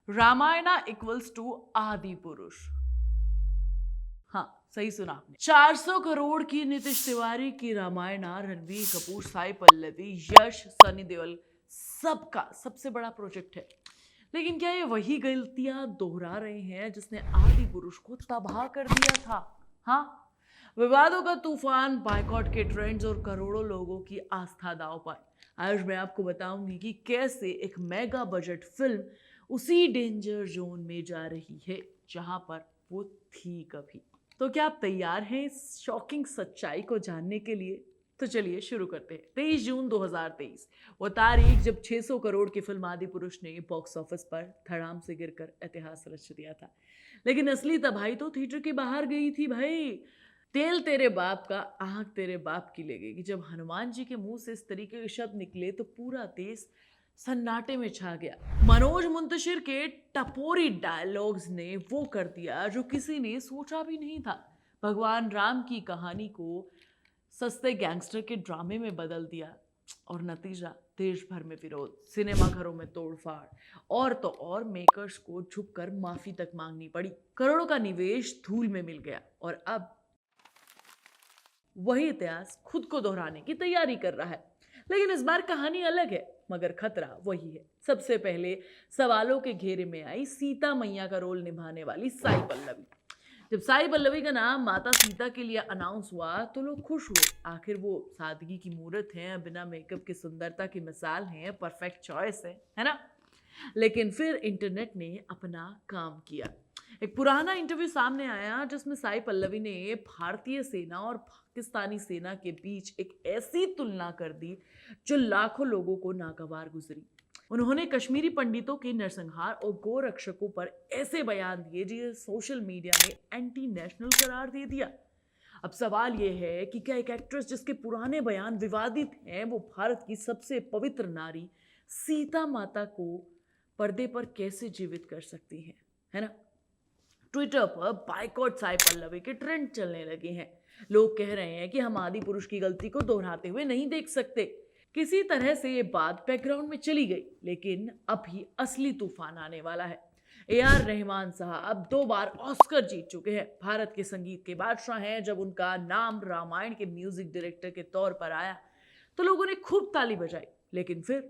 Ramayana equals to आदि पुरुष। हाँ, सही सुना आपने। 400 करोड़ की नीतीश तिवारी की रामायणा, रणबीर कपूर, साई पल्लवी, यश, सनी देओल, सबका सबसे बड़ा प्रोजेक्ट है। लेकिन क्या ये वही गलतियां दोहरा रहे हैं जिसने आदि पुरुष को तबाह कर दिया था? हाँ, विवादों का तूफान, बायकॉट के ट्रेंड्स और करोड़ों लोगों की आस्था दांव पर। आज मैं आपको बताऊंगी कि कैसे एक मेगा बजट फिल्म उसी डेंजर जोन में जा रही है जहां पर वो थी कभी। तो क्या आप तैयार हैं इस शॉकिंग सच्चाई को जानने के लिए? तो चलिए शुरू करते हैं। 23 जून 2023, वो तारीख जब 600 करोड़ की फिल्म आदि पुरुष ने बॉक्स ऑफिस पर धड़ाम से गिरकर इतिहास रच दिया था। लेकिन असली तबाही तो थिएटर के बाहर गई थी भाई। तेल तेरे बाप का, आंख तेरे बाप की लगेगी। जब हनुमान जी के मुंह से इस तरीके के शब्द निकले तो पूरा देश सन्नाटे में छा गया। मनोज मुंतशिर के टपोरी डायलॉग्स ने वो कर दिया जो किसी ने सोचा भी नहीं था। भगवान राम की कहानी को सस्ते गैंगस्टर के ड्रामे में बदल दिया और नतीजा देश भर में विरोध, सिनेमा घरों में तोड़फाड़ और तो और मेकर्स को झुककर माफी तक मांगनी पड़ी। करोड़ों का निवेश धूल में मिल गया और अब वही इतिहास खुद को दोहराने की तैयारी कर रहा है। लेकिन इस बार कहानी अलग है, मगर खतरा वही है। सबसे पहले सवालों के घेरे में आई सीता मैया का रोल निभाने वाली साई पल्लवी। जब साई पल्लवी का नाम माता सीता के लिए अनाउंस हुआ तो लोग खुश हुए। आखिर वो सादगी की मूर्त हैं, बिना मेकअप की सुंदरता की मिसाल हैं, परफेक्ट चॉइस है ना? लेकिन फिर इंटरनेट ने अपना काम किया। एक पुराना इंटरव्यू सामने आया जिसमें साई पल्लवी ने भारतीय सेना और पाकिस्तानी सेना के बीच एक ऐसी तुलना कर दी जो लाखों लोगों को नागवार गुजरी। उन्होंने कश्मीरी पंडितों के नरसंहार और गोरक्षकों पर ऐसे बयान दिए जिसे सोशल मीडिया ने एंटी नेशनल करार दे दिया। अब सवाल यह है कि क्या एक एक्ट्रेस जिसके पुराने बयान विवादित हैं, वो भारत की सबसे पवित्र नारी सीता माता को पर्दे पर कैसे जीवित कर सकती है ना? ट्विटर पर बायकॉट साई पल्लवी के ट्रेंड चलने लगे हैं। लोग कह रहे हैं कि हम आदि पुरुष की गलती को दोहराते हुए नहीं देख सकते। किसी तरह से ये बात बैकग्राउंड में चली गई, लेकिन अभी असली तूफान आने वाला है। AR रहमान साहब 2 बार ऑस्कर जीत चुके हैं, भारत के संगीत के बादशाह हैं। जब उनका नाम रामायण के म्यूजिक डायरेक्टर के तौर पर आया तो लोगों ने खूब ताली बजाई। लेकिन फिर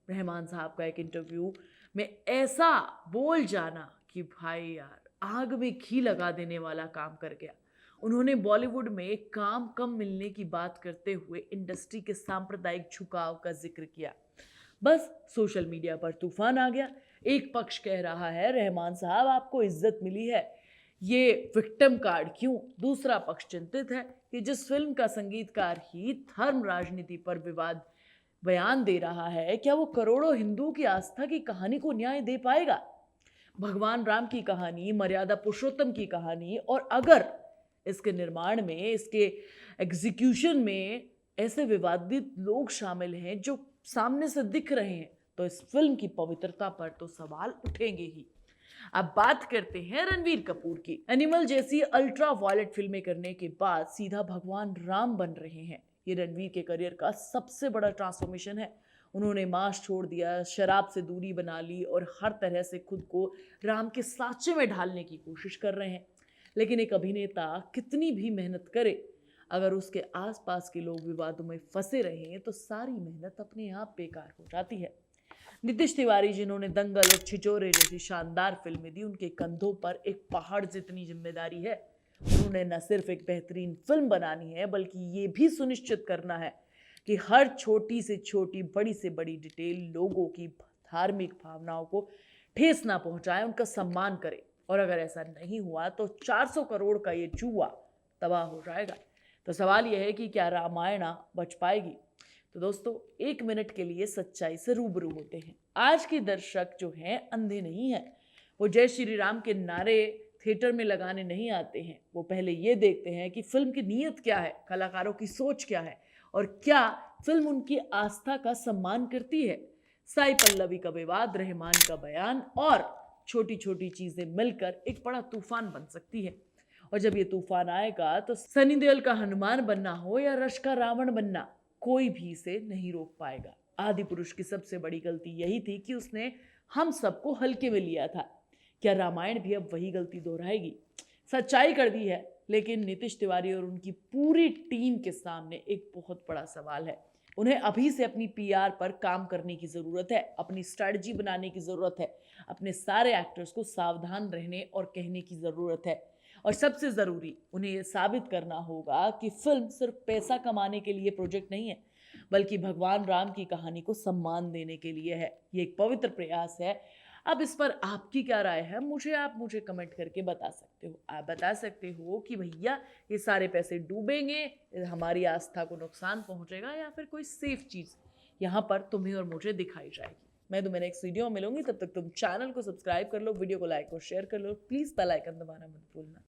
रहमान साहब का एक इंटरव्यू में ऐसा बोल जाना कि भाई यार, आग में घी लगा देने वाला काम कर गया। उन्होंने बॉलीवुड में काम कम मिलने की बात करते हुए इंडस्ट्री के सांप्रदायिक झुकाव का जिक्र किया। बस सोशल मीडिया पर तूफान आ गया। एक पक्ष कह रहा है रहमान साहब आपको इज्जत मिली है, ये विक्टिम कार्ड क्यों? दूसरा पक्ष चिंतित है कि जिस फिल्म का संगीतकार ही धर्म राजनीति पर विवाद बयान दे रहा है, क्या वो करोड़ों हिंदुओं की आस्था की कहानी को न्याय दे पाएगा? भगवान राम की कहानी, मर्यादा पुरुषोत्तम की कहानी, और अगर इसके निर्माण में, इसके एग्जीक्यूशन में ऐसे विवादित लोग शामिल हैं जो सामने से दिख रहे हैं, तो इस फिल्म की पवित्रता पर तो सवाल उठेंगे ही। अब बात करते हैं रणवीर कपूर की। एनिमल जैसी अल्ट्रा वायलेट फिल्में करने के बाद सीधा भगवान राम बन रहे हैं। ये रणवीर के करियर का सबसे बड़ा ट्रांसफॉर्मेशन है। उन्होंने मांस छोड़ दिया, शराब से दूरी बना ली और हर तरह से खुद को राम के साँचे में ढालने की कोशिश कर रहे हैं। लेकिन एक अभिनेता कितनी भी मेहनत करे, अगर उसके आसपास के लोग विवादों में फंसे रहें तो सारी मेहनत अपने आप बेकार हो जाती है। नीतीश तिवारी, जिन्होंने दंगल और छिछोरे जैसी शानदार फिल्में दी, उनके कंधों पर एक पहाड़ जितनी जिम्मेदारी है। उन्होंने न सिर्फ एक बेहतरीन फिल्म बनानी है, बल्कि ये भी सुनिश्चित करना है कि हर छोटी से छोटी, बड़ी से बड़ी डिटेल लोगों की धार्मिक भावनाओं को ठेस ना पहुंचाए, उनका सम्मान करे। और अगर ऐसा नहीं हुआ तो 400 करोड़ का ये जुआ तबाह हो जाएगा। तो सवाल यह है कि क्या रामायणा बच पाएगी? तो दोस्तों, 1 मिनट के लिए सच्चाई से रूबरू होते हैं। आज के दर्शक जो हैं अंधे नहीं हैं। वो जय श्री राम के नारे थिएटर में लगाने नहीं आते हैं। वो पहले ये देखते हैं कि फिल्म की नीयत क्या है, कलाकारों की सोच क्या है और क्या फिल्म उनकी आस्था का सम्मान करती है। साई पल्लवी का विवाद, रहमान का बयान और छोटी छोटी चीजें मिलकर एक बड़ा तूफान बन सकती है। और जब ये तूफान आएगा तो सनी देओल का हनुमान बनना हो या रश का रावण बनना, कोई भी इसे नहीं रोक पाएगा। आदि पुरुष की सबसे बड़ी गलती यही थी कि उसने हम सबको हल्के में लिया था। क्या रामायण भी अब वही गलती दोहराएगी? सच्चाई कर दी है, लेकिन नीतीश तिवारी और उनकी पूरी टीम के सामने एक बहुत बड़ा सवाल है। उन्हें अभी से अपनी पीआर पर काम करने की ज़रूरत है, अपनी स्ट्रैटेजी बनाने की ज़रूरत है, अपने सारे एक्टर्स को सावधान रहने और कहने की ज़रूरत है। और सबसे ज़रूरी, उन्हें यह साबित करना होगा कि फिल्म सिर्फ पैसा कमाने के लिए प्रोजेक्ट नहीं है, बल्कि भगवान राम की कहानी को सम्मान देने के लिए है। ये एक पवित्र प्रयास है। अब इस पर आपकी क्या राय है, आप मुझे कमेंट करके बता सकते हो। आप बता सकते हो कि भैया ये सारे पैसे डूबेंगे, हमारी आस्था को नुकसान पहुंचेगा, या फिर कोई सेफ चीज़ यहाँ पर तुम्हें और मुझे दिखाई जाएगी। मैं तुम्हें नेक्स्ट वीडियो में मिलूंगी, तब तक तुम चैनल को सब्सक्राइब कर लो, वीडियो को लाइक और शेयर कर लो, प्लीज़ बेल आइकन दबाना मत भूलना।